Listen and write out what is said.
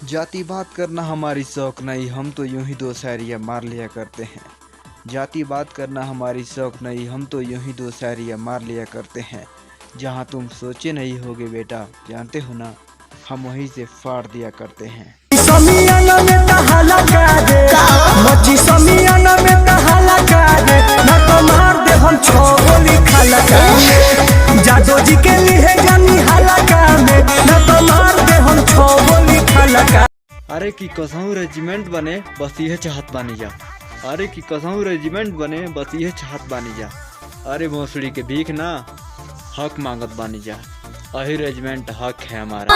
जाति बात करना हमारी शौक नहीं, हम तो यूं ही दो शायरियाँ मार लिया करते हैं। जाति बात करना हमारी शौक नहीं, हम तो यूं ही दो शायरियाँ मार लिया करते हैं। जहाँ तुम सोचे नहीं होगे बेटा, जानते हो ना, हम वहीं से फाड़ दिया करते हैं। समियाना में तहाला कारे मची समियाना में तहाला कारे ना तो मार दे हम छो गोली खाला कारे जादो जी के लिए जानी हाला कारे ना तो मार दे हम छो गोली खाला कारे। अरे की कसम रेजिमेंट बने बस यह चाहत बानी जा। अरे की कसम रेजिमेंट बने बस यह चाहत बानी जा। अरे भोसड़ी के भीख ना हक मांगत बानी जा। अही रेजिमेंट हक है हमारा।